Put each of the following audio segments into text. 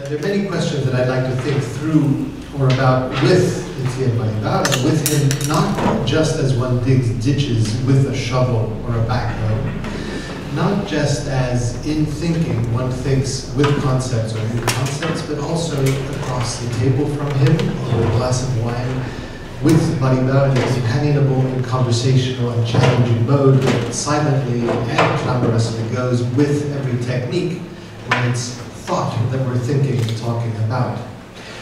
there are many questions that I'd like to think through or about with Etienne Balibar, and with him not just as one digs ditches with a shovel or a backhoe, not just as in thinking one thinks with concepts or in concepts, but also across the table from him over a glass of wine, with Balibar in a companionable and conversational and challenging mode that silently and clamorously goes with every technique when it's thought that we're thinking and talking about.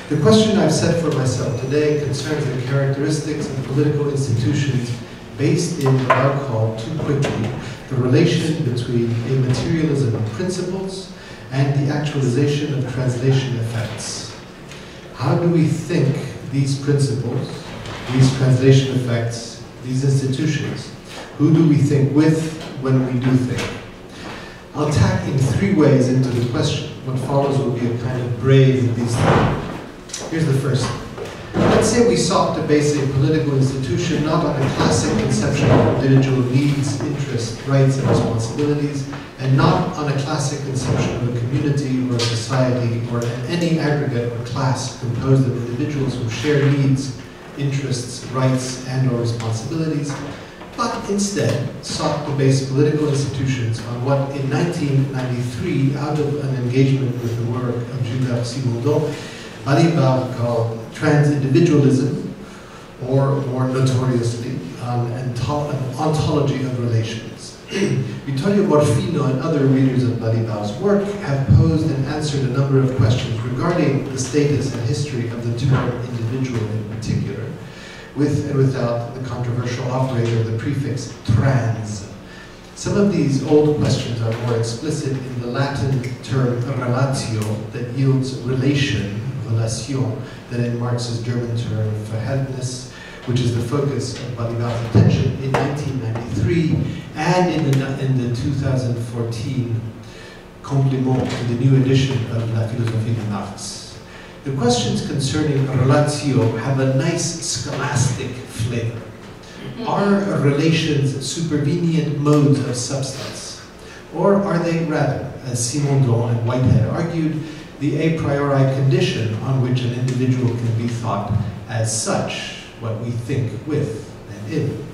The question I've set for myself today concerns the characteristics of political institutions based in what I'll call, too quickly, the relation between a materialism of principles and the actualization of translation effects. How do we think these principles, these translation effects, these institutions? Who do we think with when we do think? I'll tack in three ways into the question. What follows will be a kind of braid of these three. Here's the first. Let's say we sought to base a political institution not on a classic conception of individual needs, interests, rights, and responsibilities, and not on a classic conception of a community or a society or any aggregate or class composed of individuals who share needs, interests, rights, and or responsibilities, but instead sought to base political institutions on what in 1993, out of an engagement with the work of Jacques Lezra, Balibar called trans-individualism, or more notoriously, an ontology of relations. Vittorio Morfino and other readers of Balibar's work have posed and answered a number of questions regarding the status and history of the term individual in particular, with and without the controversial operator of the prefix trans. Some of these old questions are more explicit in the Latin term relatio that yields relation, relation, than in Marx's German term verhältnis, which is the focus of Balibar's attention in 1993 and in the 2014 complement to the new edition of La Philosophie de Marx. The questions concerning relatio have a nice scholastic flavor. Are relations supervenient modes of substance? Or are they rather, as Simondon and Whitehead argued, the a priori condition on which an individual can be thought as such, what we think with and in?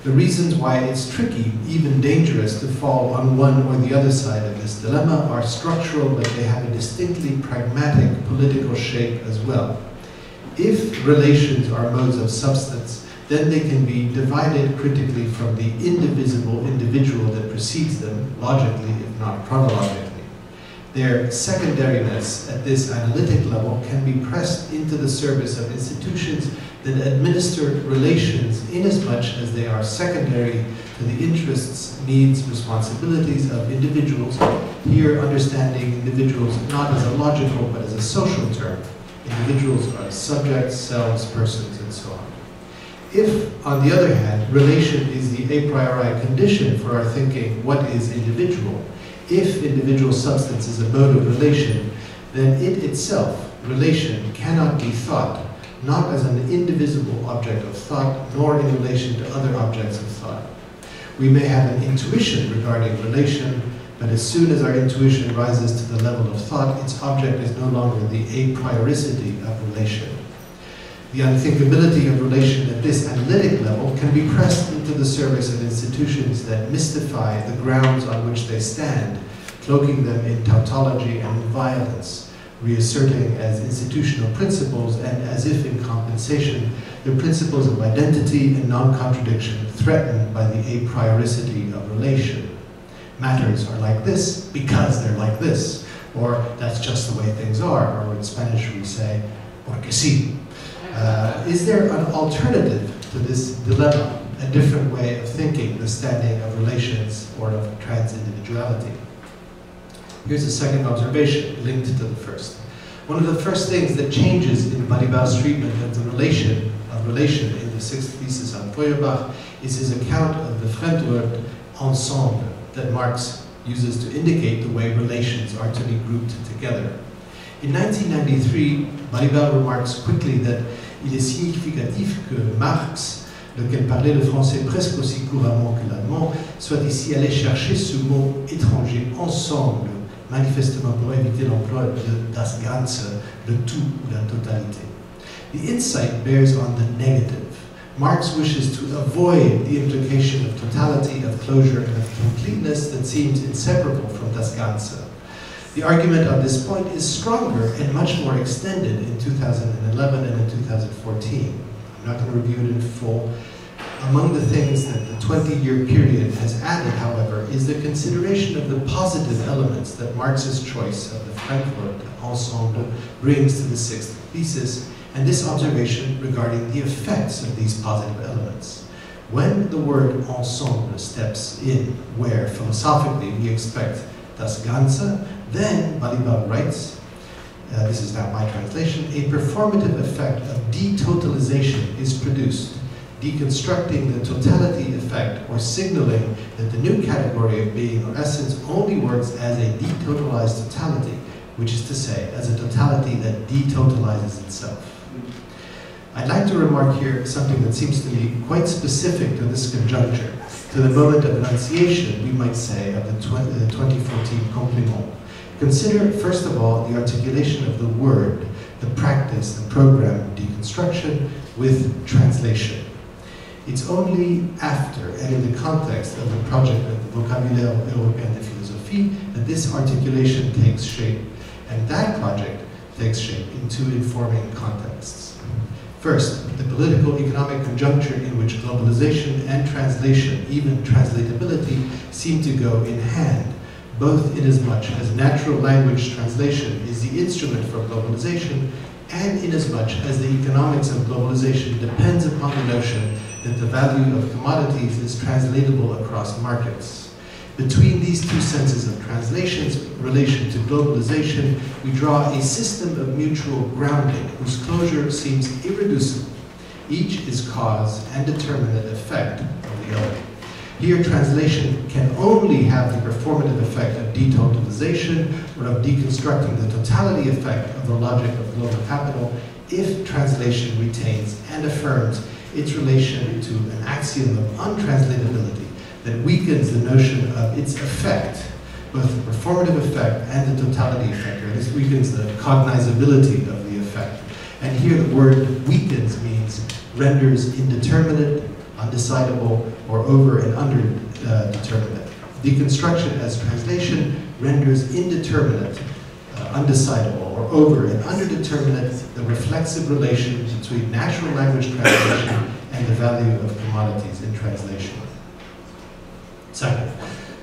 The reasons why it's tricky, even dangerous, to fall on one or the other side of this dilemma are structural, but they have a distinctly pragmatic political shape as well. If relations are modes of substance, then they can be divided critically from the indivisible individual that precedes them, logically, if not chronologically. Their secondariness at this analytic level can be pressed into the service of institutions that administer relations inasmuch as they are secondary to the interests, needs, responsibilities of individuals, here understanding individuals not as a logical but as a social term. Individuals are subjects, selves, persons, and so on. If, on the other hand, relation is the a priori condition for our thinking what is individual, if individual substance is a mode of relation, then it itself, relation, cannot be thought, not as an indivisible object of thought, nor in relation to other objects of thought. We may have an intuition regarding relation, but as soon as our intuition rises to the level of thought, its object is no longer the a prioricity of relation. The unthinkability of relation at this analytic level can be pressed into the service of institutions that mystify the grounds on which they stand, cloaking them in tautology and violence, reasserting as institutional principles and as if in compensation the principles of identity and non-contradiction threatened by the a prioricity of relation. Matters are like this because they're like this, or that's just the way things are, or in Spanish we say, porque sí. Is there an alternative to this dilemma, a different way of thinking the standing of relations or of trans-individuality? Here's a second observation linked to the first. One of the first things that changes in Balibar's treatment of the relation in the sixth thesis on Feuerbach is his account of the Fremdwort ensemble that Marx uses to indicate the way relations are to be grouped together. In 1993, Balibar remarks quickly that il est significatif que Marx, lequel parlait le français presque aussi couramment que l'allemand, soit ici allé chercher ce mot étranger, ensemble, manifestement pour éviter l'emploi de das Ganze, le tout, la totalité. The insight bears on the negative. Marx wishes to avoid the implication of totality, of closure, and of completeness that seems inseparable from das Ganze. The argument on this point is stronger and much more extended in 2011 and in 2014. I'm not going to review it in full. Among the things that the 20-year period has added, however, is the consideration of the positive elements that Marx's choice of the Frankfurt ensemble brings to the sixth thesis, and this observation regarding the effects of these positive elements. When the word ensemble steps in, where philosophically we expect das Ganze, then, Balibar writes, this is now my translation, a performative effect of detotalization is produced, deconstructing the totality effect or signaling that the new category of being or essence only works as a detotalized totality, which is to say, as a totality that detotalizes itself. I'd like to remark here something that seems to me quite specific to this conjuncture, to the moment of enunciation, we might say, of the 2014 compliment. Consider, first of all, the articulation of the word, the practice, the program of deconstruction with translation. It's only after and in the context of the project of the Vocabulaire Européen de Philosophie that this articulation takes shape, and that project takes shape in two informing contexts. First, the political economic conjuncture in which globalization and translation, even translatability, seem to go in hand, both inasmuch as natural language translation is the instrument for globalization, and inasmuch as the economics of globalization depends upon the notion that the value of commodities is translatable across markets. Between these two senses of translation's relation to globalization, we draw a system of mutual grounding whose closure seems irreducible. Each is cause and determinate effect of the other. Here, translation can only have the performative effect of detotalization or of deconstructing the totality effect of the logic of global capital if translation retains and affirms its relation to an axiom of untranslatability that weakens the notion of its effect, both the performative effect and the totality effect, or this weakens the cognizability of the effect. And here the word weakens means renders indeterminate, undecidable, or over and under determinate. Deconstruction as translation renders indeterminate, undecidable, or over and underdeterminate the reflexive relation between natural language translation and the value of commodities in translation. Second,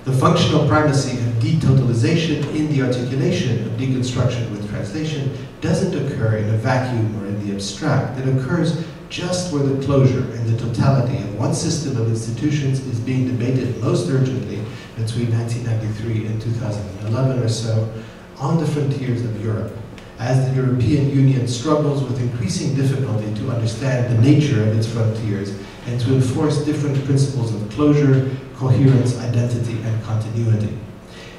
the functional primacy of detotalization in the articulation of deconstruction with translation doesn't occur in a vacuum or in the abstract. It occurs just where the closure and the totality of one system of institutions is being debated most urgently between 1993 and 2011 or so on the frontiers of Europe, as the European Union struggles with increasing difficulty to understand the nature of its frontiers and to enforce different principles of closure, coherence, identity, and continuity.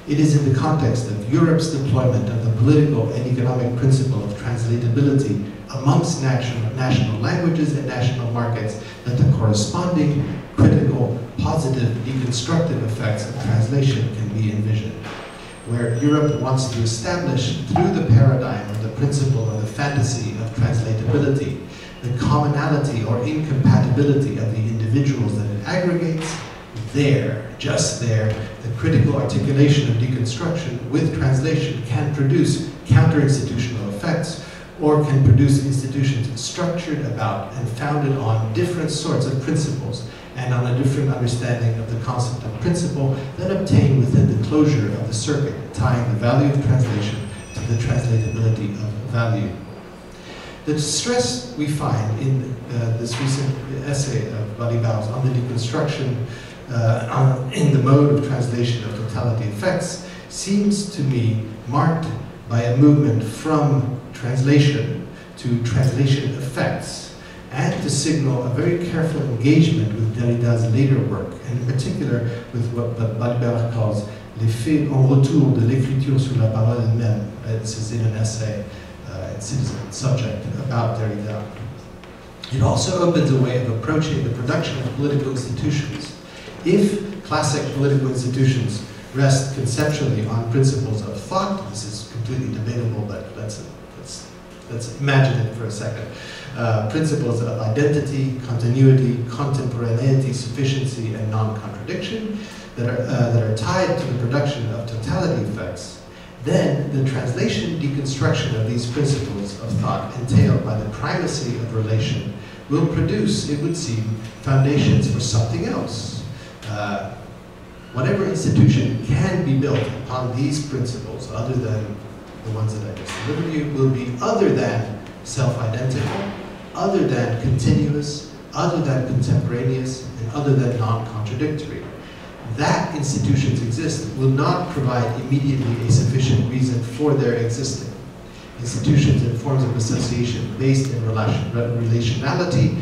It is in the context of Europe's deployment of the political and economic principle of translatability amongst national languages and national markets that the corresponding critical, positive, deconstructive effects of translation can be envisioned. Where Europe wants to establish through the paradigm of the principle or the fantasy of translatability, the commonality or incompatibility of the individuals that it aggregates, there, just there, the critical articulation of deconstruction with translation can produce counter-institutional effects or can produce institutions structured about and founded on different sorts of principles and on a different understanding of the concept of principle that obtain within the closure of the circuit, tying the value of translation to the translatability of value. The stress we find in this recent essay of Balibar's on the deconstruction in the mode of translation of totality effects seems to me marked by a movement from translation to translation effects, and to signal a very careful engagement with Derrida's later work, and in particular with what Balibar calls l'effet en retour de l'écriture sur la parole elle-même. This is in an essay in Citizen Subject about Derrida. It also opens a way of approaching the production of political institutions. If classic political institutions rest conceptually on principles of thought. This is completely debatable, but let's imagine it for a second. Principles of identity, continuity, contemporaneity, sufficiency, and non-contradiction that are tied to the production of totality effects. Then the translation deconstruction of these principles of thought entailed by the primacy of relation will produce, it would seem, foundations for something else. Whatever institution can be built upon these principles, other than the ones that I just delivered you, will be other than self-identical, other than continuous, other than contemporaneous, and other than non-contradictory. That institutions exist will not provide immediately a sufficient reason for their existing. Institutions and forms of association based in relationality,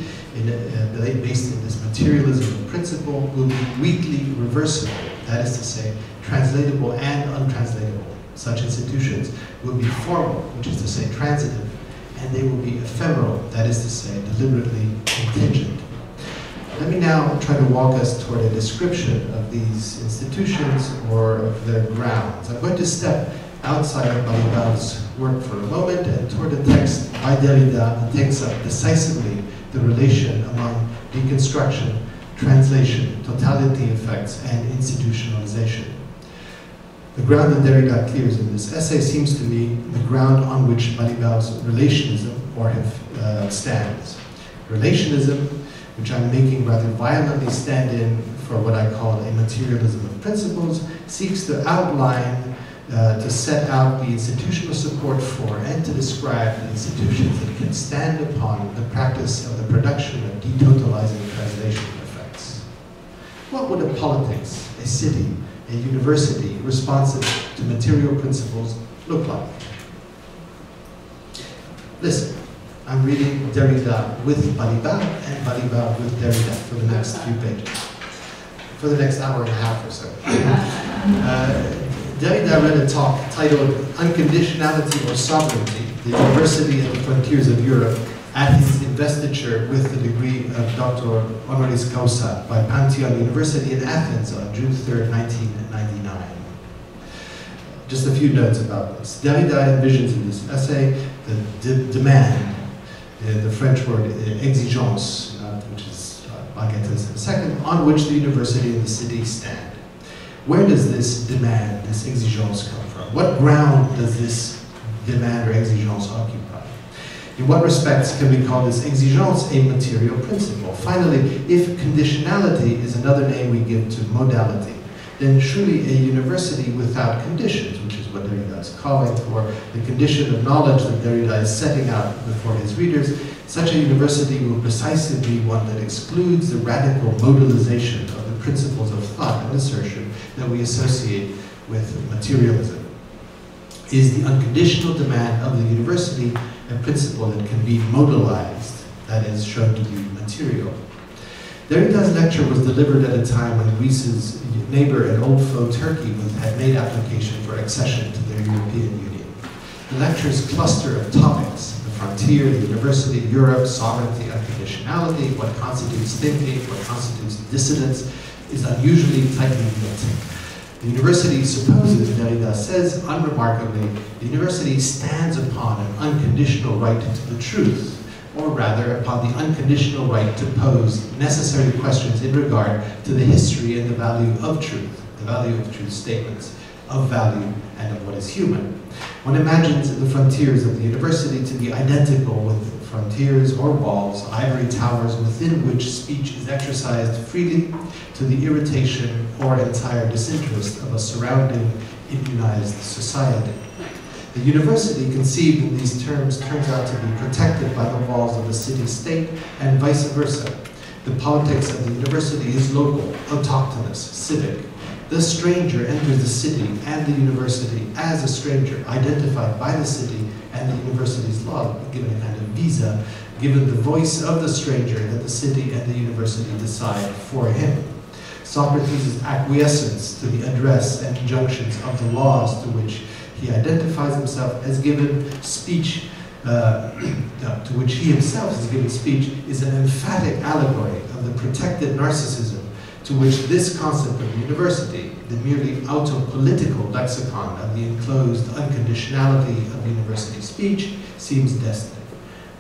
based in this materialism of principle, will be weakly reversible, that is to say, translatable and untranslatable. Such institutions will be formal, which is to say transitive, and they will be ephemeral, that is to say, deliberately contingent. Let me now try to walk us toward a description of these institutions or of their grounds. I'm going to step outside of Balibar's work for a moment and toward a text by Derrida that takes up decisively the relation among deconstruction, translation, totality effects, and institutionalization. The ground that Derrida clears in this essay seems to me the ground on which Balibar's relationism stands. Relationism, which I'm making rather violently stand in for what I call a materialism of principles, seeks to outline, to set out the institutional support for and to describe the institutions that can stand upon the practice of the production of detotalizing translation effects. What would a politics, a city, a university responsive to material principles look like? Listen. I'm reading Derrida with Balibar and Balibar with Derrida for the next few pages, for the next hour and a half or so. Derrida read a talk titled Unconditionality or Sovereignty, the University at the Frontiers of Europe, at his investiture with the degree of Doctor Honoris Causa by Pantheon University in Athens on June 3rd, 1999. Just a few notes about this. Derrida envisions in this essay the demand, the French word exigence, which is, I'll get to this in a second, on which the university and the city stand. Where does this demand, this exigence come from? What ground does this demand or exigence occupy? In what respects can we call this exigence a material principle? Finally, if conditionality is another name we give to modality, then surely a university without conditions, which is what Derrida is calling for, the condition of knowledge that Derrida is setting out before his readers, such a university will precisely be one that excludes the radical modalization of the principles of thought and assertion that we associate with materialism. Is the unconditional demand of the university a principle that can be modalized, that is, shown to be material? Derrida's lecture was delivered at a time when Greece's neighbor and old foe Turkey had made application for accession to their European Union. The lecture's cluster of topics, the frontier, the university, Europe, sovereignty, unconditionality, what constitutes thinking, what constitutes dissidence, is unusually tightly knit. The university supposes, Derrida says, unremarkably, the university stands upon an unconditional right to the truth, or rather upon the unconditional right to pose necessary questions in regard to the history and the value of truth statements, of value and of what is human. One imagines the frontiers of the university to be identical with frontiers or walls, ivory towers within which speech is exercised freely to the irritation or entire disinterest of a surrounding immunized society. The university, conceived in these terms, turns out to be protected by the walls of the city-state, and vice versa. The politics of the university is local, autochthonous, civic. The stranger enters the city and the university as a stranger, identified by the city and the university's law, given a kind of visa, given the voice of the stranger that the city and the university decide for him. Socrates' acquiescence to the address and injunctions of the laws to which he identifies himself as given speech, to which he himself is given speech, is an emphatic allegory of the protected narcissism to which this concept of university, the merely autopolitical lexicon of the enclosed unconditionality of university speech, seems destined.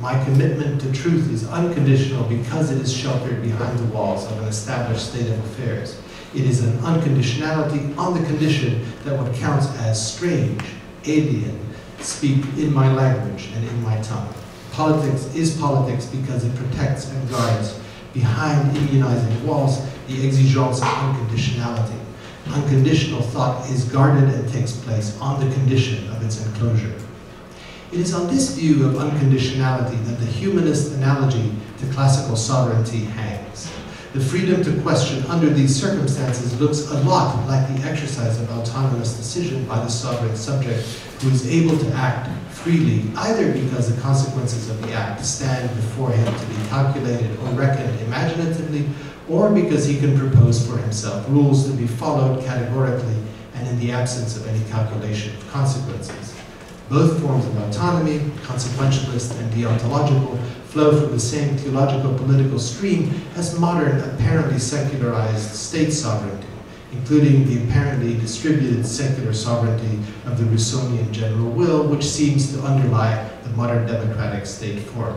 My commitment to truth is unconditional because it is sheltered behind the walls of an established state of affairs. It is an unconditionality on the condition that what counts as strange, alien, speak in my language and in my tongue. Politics is politics because it protects and guards behind immunizing walls the exigence of unconditionality. Unconditional thought is guarded and takes place on the condition of its enclosure. It is on this view of unconditionality that the humanist analogy to classical sovereignty hangs. The freedom to question under these circumstances looks a lot like the exercise of autonomous decision by the sovereign subject who is able to act freely, either because the consequences of the act stand before him to be calculated or reckoned imaginatively, or because he can propose for himself rules to be followed categorically and in the absence of any calculation of consequences. Both forms of autonomy, consequentialist and deontological, flow from the same theological political stream as modern, apparently secularized state sovereignty, including the apparently distributed secular sovereignty of the Rousseauian general will, which seems to underlie the modern democratic state form.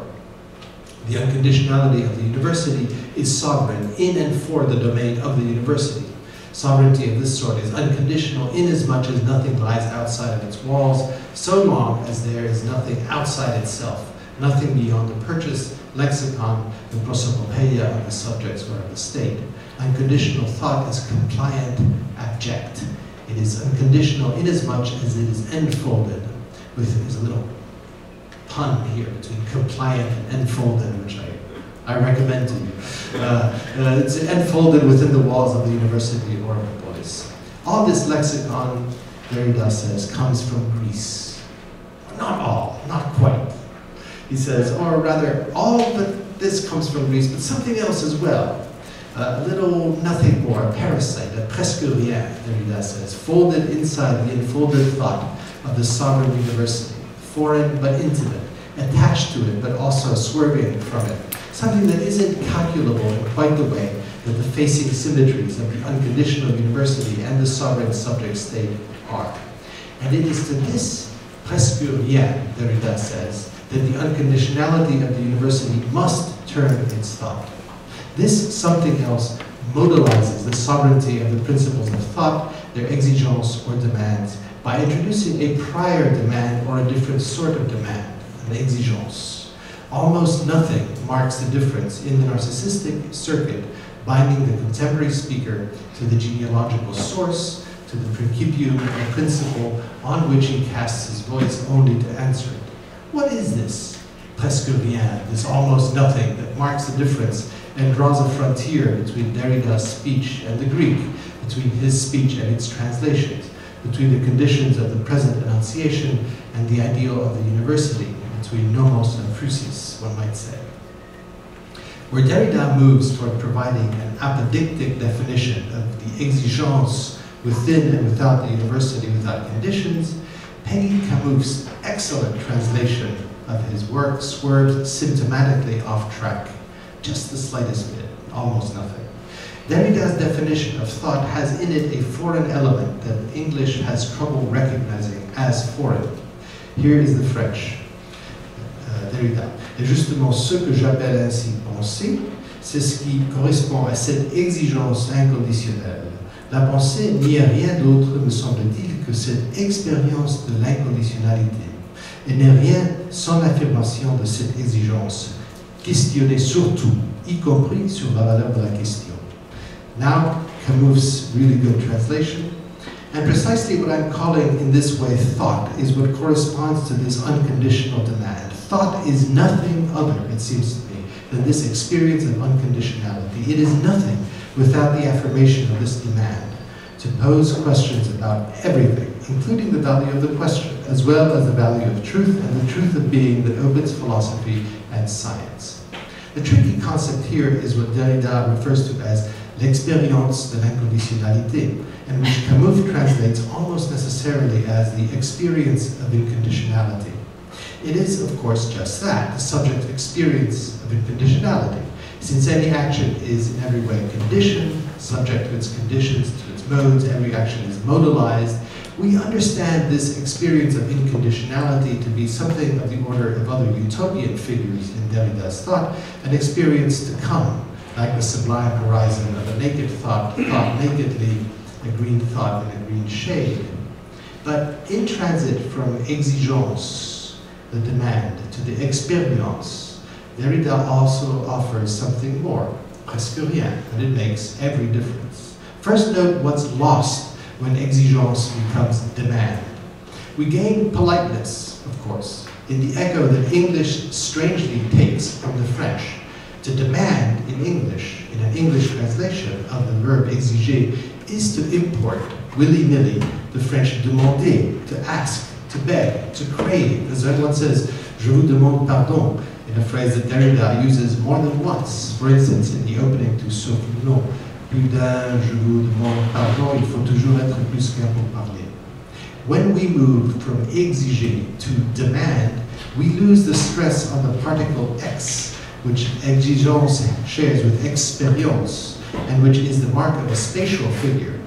The unconditionality of the university is sovereign in and for the domain of the university. Sovereignty of this sort is unconditional inasmuch as nothing lies outside of its walls, so long as there is nothing outside itself, nothing beyond the purchase, lexicon, and prosopopeia of the subjects or of the state. Unconditional thought is compliant, abject. It is unconditional inasmuch as it is enfolded with, there's a little pun here between compliant and enfolded, which I recommend to you. It's enfolded within the walls of the university or of the polis. All this lexicon, Derrida says, comes from Greece. Not all, not quite. He says, or rather, all but this comes from Greece, but something else as well. A little nothing more, a parasite, a presque rien, Derrida says, folded inside the enfolded thought of the sovereign university, foreign but intimate, attached to it but also swerving from it. Something that isn't calculable in quite the way that the facing symmetries of the unconditional university and the sovereign subject state are. And it is to this presque rien, Derrida says, that the unconditionality of the university must turn its thought. This something else modalizes the sovereignty of the principles of thought, their exigence or demands, by introducing a prior demand or a different sort of demand, an exigence. Almost nothing marks the difference in the narcissistic circuit binding the contemporary speaker to the genealogical source, to the principium or principle on which he casts his voice only to answer it. What is this presque rien, this almost nothing that marks the difference and draws a frontier between Derrida's speech and the Greek, between his speech and its translations, between the conditions of the present enunciation and the ideal of the university, between nomos and physis, one might say. Where Derrida moves toward providing an apodictic definition of the exigence within and without the university without conditions, Peggy Camus's excellent translation of his work swerves symptomatically off track, just the slightest bit, almost nothing. Derrida's definition of thought has in it a foreign element that English has trouble recognizing as foreign. Here is the French. Derrida. Et justement, ce que j'appelle ainsi pensée, c'est ce qui correspond à cette exigence inconditionnelle. La pensée n'y est rien d'autre, me semble-t-il, que cette expérience de l'inconditionnalité. Et n'est rien sans l'affirmation de cette exigence, questionnée surtout, y compris sur la valeur de la question. Now, Camus' really good translation. And precisely what I'm calling in this way thought is what corresponds to this unconditional demand. Thought is nothing other, it seems to me, than this experience of unconditionality. It is nothing without the affirmation of this demand to pose questions about everything, including the value of the question, as well as the value of truth and the truth of being that opens philosophy and science. The tricky concept here is what Derrida refers to as l'expérience de l'inconditionnalité, and which Camus translates almost necessarily as the experience of inconditionality. It is, of course, just that, the subject's experience of inconditionality. Since any action is in every way conditioned, subject to its conditions, to its modes, every action is modalized, we understand this experience of inconditionality to be something of the order of other utopian figures in Derrida's thought, an experience to come, like the sublime horizon of a naked thought, thought nakedly, a green thought in a green shade. But in transit from exigence, the demand, to the expérience, Derrida also offers something more, presque rien, but it makes every difference. First note what's lost when exigence becomes demand. We gain politeness, of course, in the echo that English strangely takes from the French. To demand in English, in an English translation of the verb exiger, is to import, willy-nilly, the French demander, to ask, to beg, to crave. As one says, je vous demande pardon, in a phrase that Derrida uses more than once. For instance, in the opening to Sauf non, plus d'un, je vous demande pardon, il faut toujours être plus qu'un pour parler. When we move from exiger to demand, we lose the stress on the particle ex, which exigence shares with expérience, and which is the mark of a spatial figure,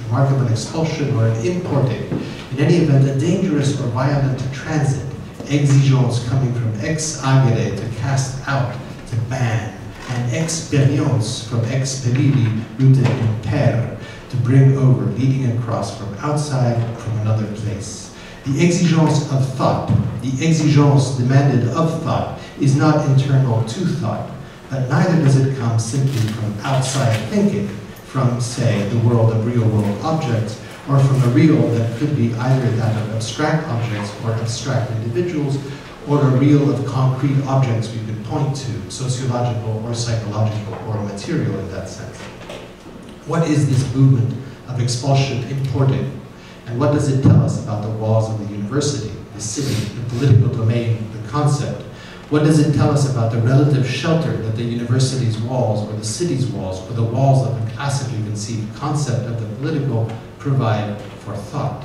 the mark of an expulsion or an importing. In any event, a dangerous or violent transit, exigence coming from ex agere, to cast out, to ban, and expérience from expelliri, rooted in per, to bring over, leading across from outside, from another place. The exigence of thought, the exigence demanded of thought, is not internal to thought, but neither does it come simply from outside thinking, from, say, the world of real-world objects, or from a real that could be either that of abstract objects or abstract individuals, or a real of concrete objects we could point to, sociological or psychological or material in that sense. What is this movement of expulsion importing? And what does it tell us about the walls of the university, the city, the political domain, the concept? What does it tell us about the relative shelter that the university's walls, or the city's walls, or the walls of the classically conceived concept of the political provide for thought?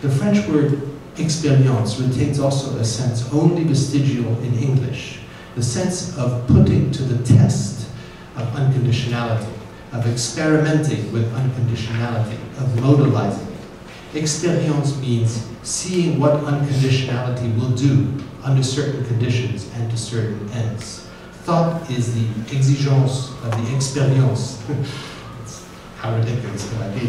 The French word expérience retains also a sense only vestigial in English, the sense of putting to the test of unconditionality, of experimenting with unconditionality, of modalizing. Expérience means seeing what unconditionality will do under certain conditions and to certain ends. Thought is the exigence of the expérience. How ridiculous could I be?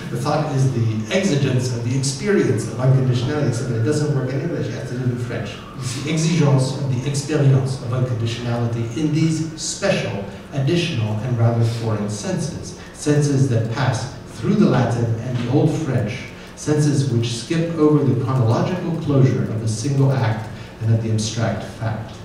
The thought is the exigence of the experience of unconditionality, so that it doesn't work in English, you have to do it in French. It's the exigence of the experience of unconditionality in these special, additional, and rather foreign senses. Senses that pass through the Latin and the Old French, senses which skip over the chronological closure of the single act and of the abstract fact.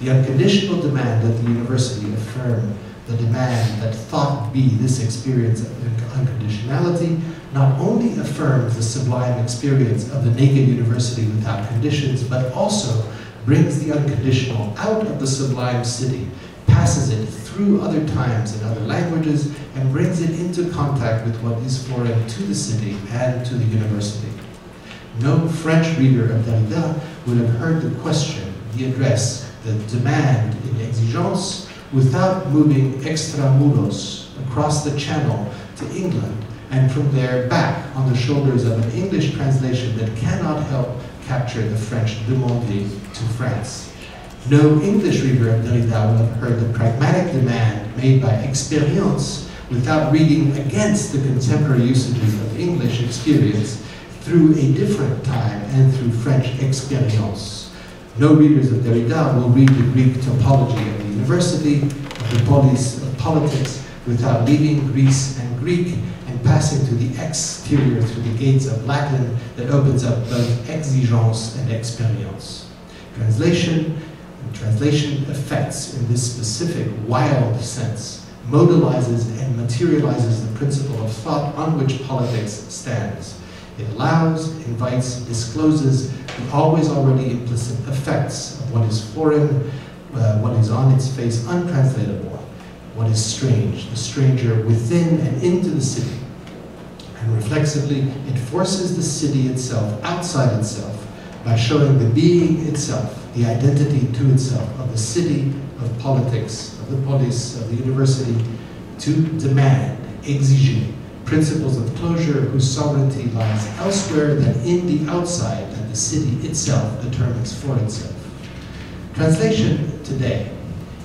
The unconditional demand that the university affirm, the demand that thought be this experience of unconditionality, not only affirms the sublime experience of the naked university without conditions, but also brings the unconditional out of the sublime city, passes it through other times and other languages, and brings it into contact with what is foreign to the city and to the university. No French reader of Derrida would have heard the question, the address, the demand in exigence, without moving extramuros across the channel to England, and from there back on the shoulders of an English translation that cannot help capture the French demandé to France. No English reader of Derrida will have heard the pragmatic demand made by expérience without reading against the contemporary usages of English experience through a different time and through French expérience. No readers of Derrida will read the Greek topology of the university, of the polis of politics, without leaving Greece and Greek and passing to the exterior through the gates of Latin that opens up both exigence and expérience. Translation and translation effects in this specific wild sense modalizes and materializes the principle of thought on which politics stands. It allows, invites, discloses the always already implicit effects of what is foreign, what is on its face untranslatable, what is strange, the stranger within and into the city. And reflexively, it forces the city itself outside itself, by showing the being itself, the identity to itself of the city, of politics, of the polis, of the university, to demand, exiger, principles of closure whose sovereignty lies elsewhere than in the outside that the city itself determines for itself. Translation today,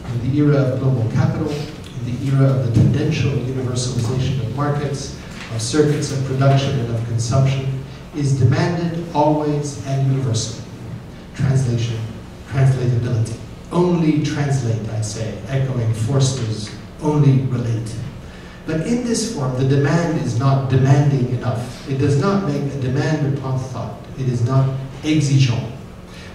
in the era of global capital, in the era of the tendential universalization of markets, of circuits of production and of consumption, is demanded always and universally. Translation, translatability. Only translate, I say, echoing Forster's only relate. But in this form, the demand is not demanding enough. It does not make a demand upon thought. It is not exigeant.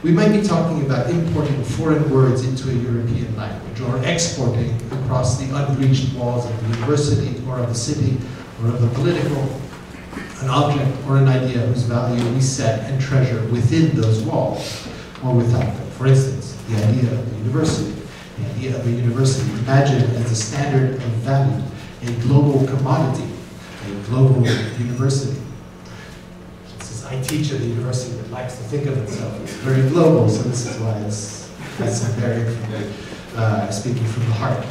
We might be talking about importing foreign words into a European language, or exporting across the unbreached walls of the university, or of the city, or of the political, an object or an idea whose value we set and treasure within those walls, or without them. For instance, the idea of the university. The idea of a university imagined as a standard of value, a global commodity, a global university. Since I teach at a university that likes to think of itself as very global, so this is why it's some bearing from speaking from the heart.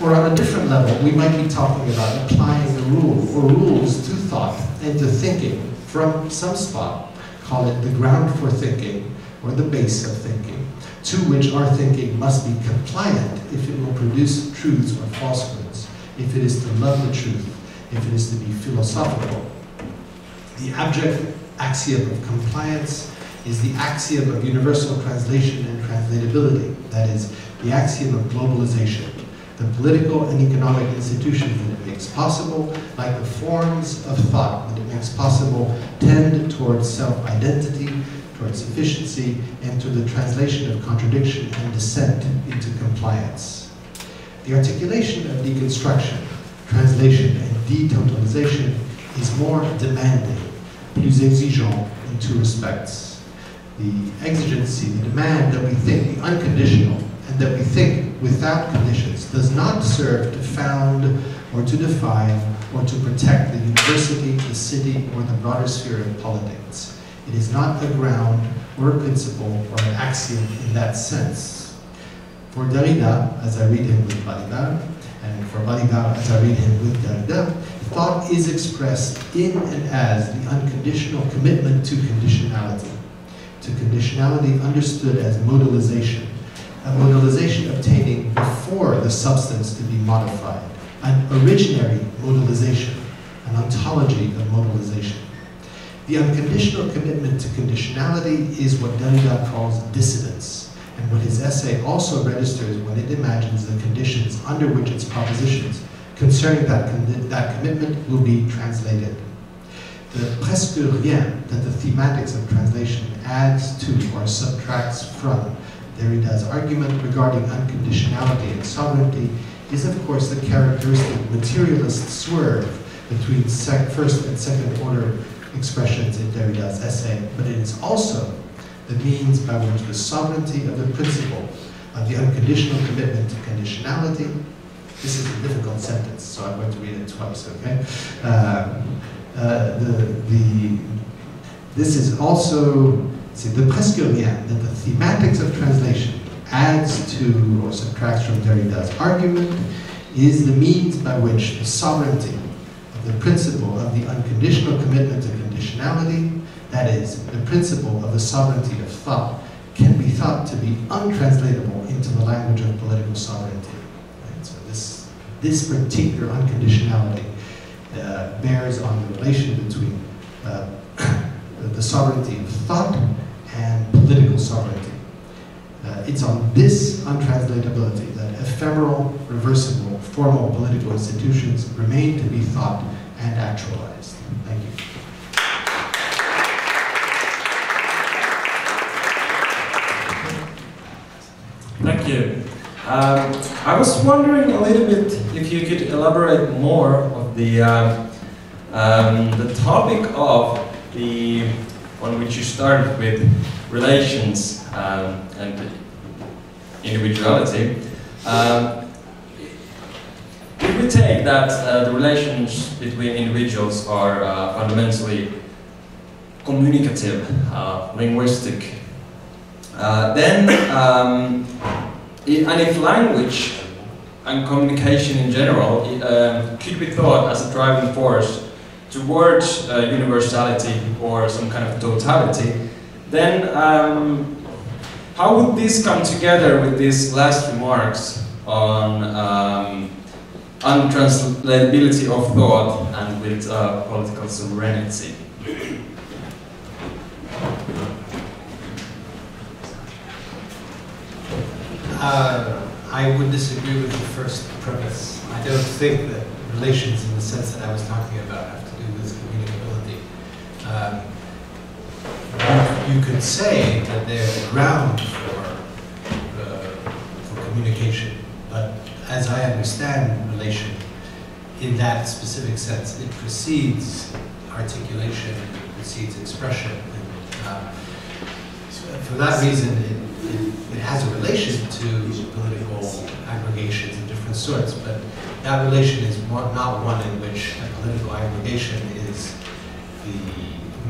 Or on a different level, we might be talking about applying a rule or rules to thought and to thinking from some spot, call it the ground for thinking or the base of thinking, to which our thinking must be compliant if it will produce truths or falsehoods, if it is to love the truth, if it is to be philosophical. The abject axiom of compliance is the axiom of universal translation and translatability, that is, the axiom of globalization. The political and economic institutions that it makes possible, like the forms of thought that it makes possible, tend towards self-identity, towards sufficiency, and to the translation of contradiction and descent into compliance. The articulation of deconstruction, translation, and detotalization is more demanding, plus exigeant in two respects. The exigency, the demand that we think, the unconditional, and that we think without conditions, does not serve to found or to define or to protect the university, the city, or the broader sphere of politics. It is not a ground or a principle or an axiom in that sense. For Derrida, as I read him with Balibar, and for Balibar as I read him with Derrida, thought is expressed in and as the unconditional commitment to conditionality understood as modalization, a modalization obtaining before the substance to be modified, an originary modalization, an ontology of modalization. The unconditional commitment to conditionality is what Derrida calls dissidence, and what his essay also registers when it imagines the conditions under which its propositions concerning that commitment will be translated. The presque rien that the thematics of translation adds to or subtracts from Derrida's argument regarding unconditionality and sovereignty is, of course, the characteristic materialist swerve between first and second order expressions in Derrida's essay, but it is also the means by which the sovereignty of the principle of the unconditional commitment to conditionality, this is a difficult sentence, so I'm going to read it twice, okay? This is also, see, the presque rien, that the thematics of translation adds to or subtracts from Derrida's argument, is the means by which the sovereignty of the principle of the unconditional commitment to conditionality, that is, the principle of the sovereignty of thought, can be thought to be untranslatable into the language of political sovereignty. Right? So this particular unconditionality bears on the relation between the sovereignty of thought and political sovereignty. It's on this untranslatability that ephemeral, reversible, formal political institutions remain to be thought and actualized. Thank you. Thank you. I was wondering a little bit if you could elaborate more of the topic of the one which you started with, relations and individuality. If we take that the relations between individuals are fundamentally communicative, linguistic. And if language and communication in general could be thought as a driving force towards universality or some kind of totality, then how would this come together with these last remarks on untranslatability of thought and with political sovereignty? I would disagree with the first premise. I don't think that relations in the sense that I was talking about have to do with communicability. You could say that they're the ground for communication, but as I understand relation, in that specific sense, it precedes articulation, it precedes expression. And, so for that reason, it has a relation to political aggregations of different sorts, but that relation is not one in which a political aggregation is the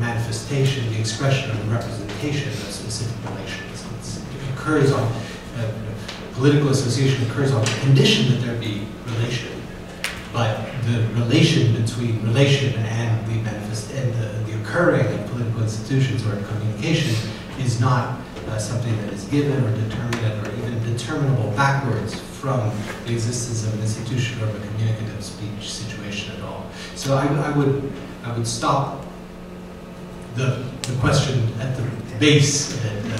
manifestation, the expression, or the representation of specific relations. It occurs on, political association occurs on the condition that there be relation, but the relation between relation and the occurring of political institutions or communication is not something that is given or determinate or even determinable backwards from the existence of an institution or of a communicative speech situation at all. So I would stop the question at the base and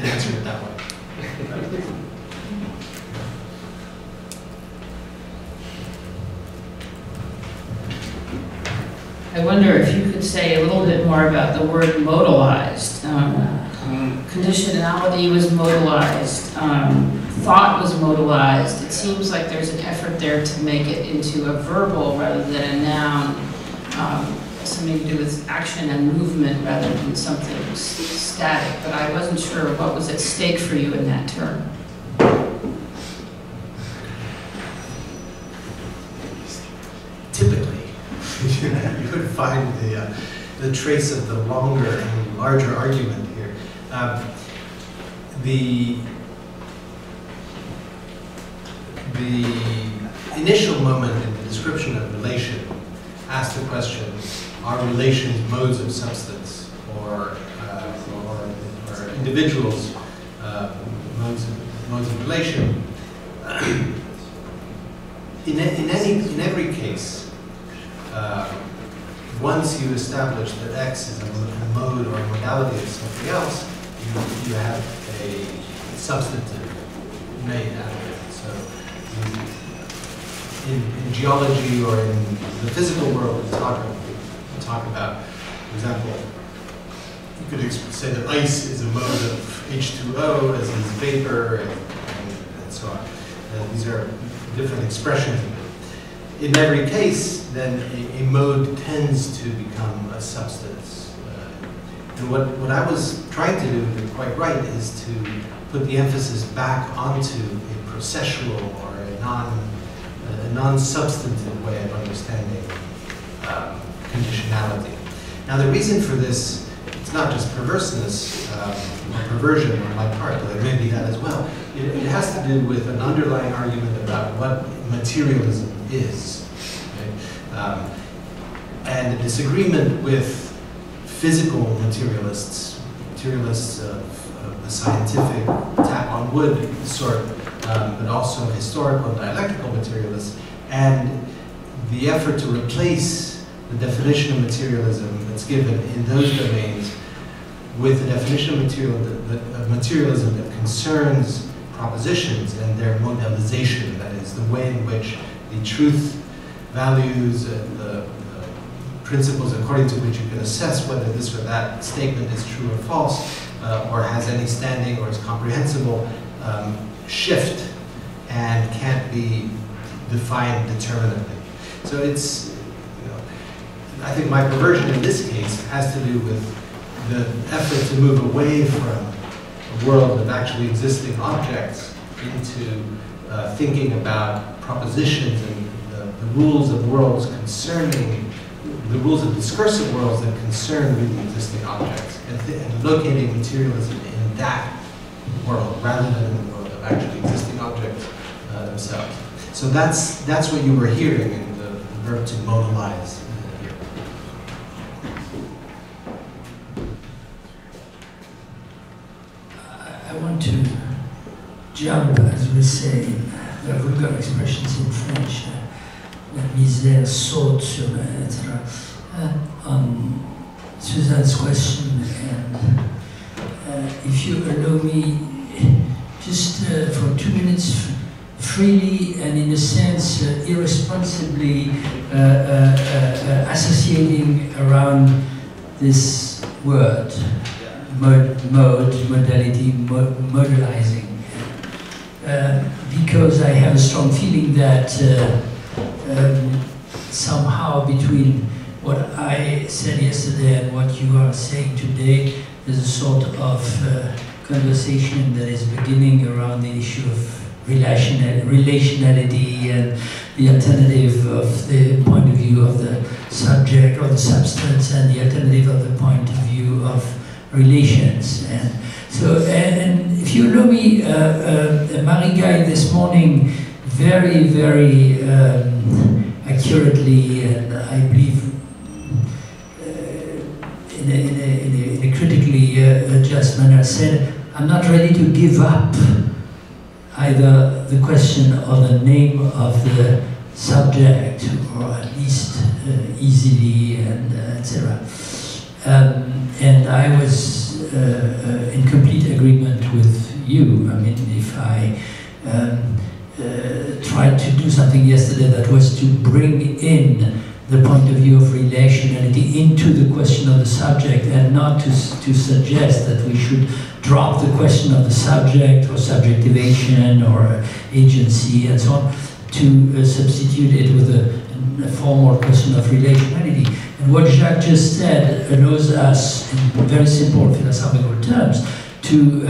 answer it that way. I wonder if you could say a little bit more about the word modalized. Conditionality was modalized, thought was modalized. It seems like there's an effort there to make it into a verbal rather than a noun, something to do with action and movement rather than something static, but I wasn't sure what was at stake for you in that term. Typically, you would find the trace of the longer and larger argument here. The initial moment in the description of relation asked the question, are relations modes of substance or individuals modes of relation? In every case, once you establish that X is a mode or a modality of something else, you have a substantive made out of it. So in geology or in the physical world, we talk about, for example, you could say that ice is a mode of H2O, as is vapor, and so on. These are different expressions of it. In every case, then a mode tends to become a substance. And what I was trying to do, quite right, is to put the emphasis back onto a processual or a non-substantive way of understanding conditionality. Now, the reason for this, it's not just perverseness or perversion on my part, though it may be that as well. It has to do with an underlying argument about what materialism is. Right? And a disagreement with physical materialists of the scientific tap on wood sort, but also historical and dialectical materialists, and the effort to replace the definition of materialism that's given in those domains with a definition of materialism that concerns propositions and their modelization, that is, the way in which the truth, values, and the principles according to which you can assess whether this or that statement is true or false, or has any standing or is comprehensible, shift and can't be defined determinately. So it's, I think my perversion in this case has to do with the effort to move away from a world of actually existing objects into thinking about propositions and the rules of worlds concerning the rules of discursive worlds that concern really existing objects, and locating materialism in that world rather than in the world of actually existing objects themselves. So that's what you were hearing in the verb to modalize here. I want to jump, as we say, the vulgar expressions in French, la misère saute sur, etc. On Suzanne's question, and if you allow me, just for 2 minutes, freely and in a sense irresponsibly associating around this word, modality, modalizing. Because I have a strong feeling that somehow between what I said yesterday and what you are saying today, there's a sort of conversation that is beginning around the issue of relationality and the alternative of the point of view of the subject or the substance and the alternative of the point of view of relations. And so, and if you allow me, Marie-Guy this morning very, very accurately, and I believe in a critically just manner said, I'm not ready to give up either the question or the name of the subject, or at least easily, and etc. And I was in complete agreement with you. I mean, if I tried to do something yesterday that was to bring in the point of view of relationality into the question of the subject, and not to suggest that we should drop the question of the subject or subjectivation or agency and so on, to substitute it with a formal question of relationality. And what Jacques just said allows us, in very simple philosophical terms, to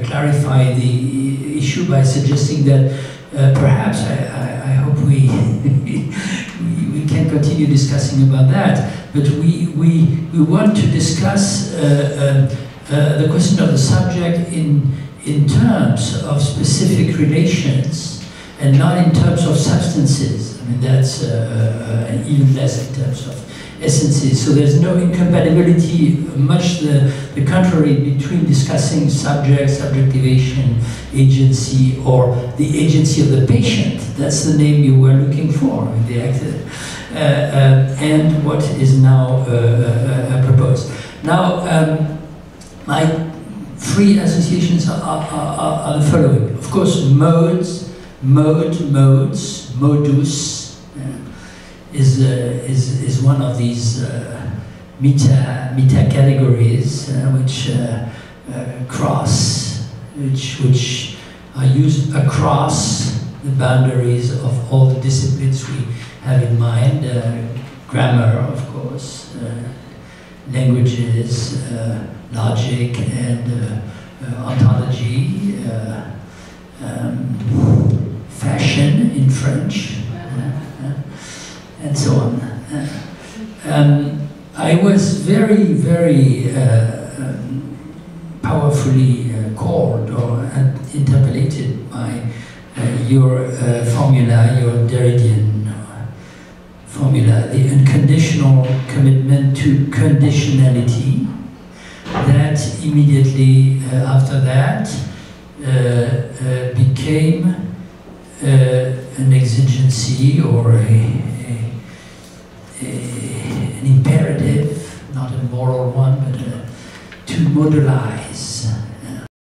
clarify the issue by suggesting that perhaps, I hope we can continue discussing about that, but we want to discuss the question of the subject in terms of specific relations and not in terms of substances. I mean, that's and even less in terms of essences. So there's no incompatibility, much the contrary, between discussing subject, subjectivation, agency, or the agency of the patient. That's the name you were looking for, the actor, and what is now proposed. Now, my three associations are the following. Of course, modes, modus, is one of these meta categories which cross, which are used across the boundaries of all the disciplines we have in mind. Grammar, of course, languages, logic, and ontology, fashion in French, and so on. I was very, very powerfully called or interpellated by your formula, your Derridian formula, the unconditional commitment to conditionality, that immediately after that became an exigency or an imperative, not a moral one, but to modelize.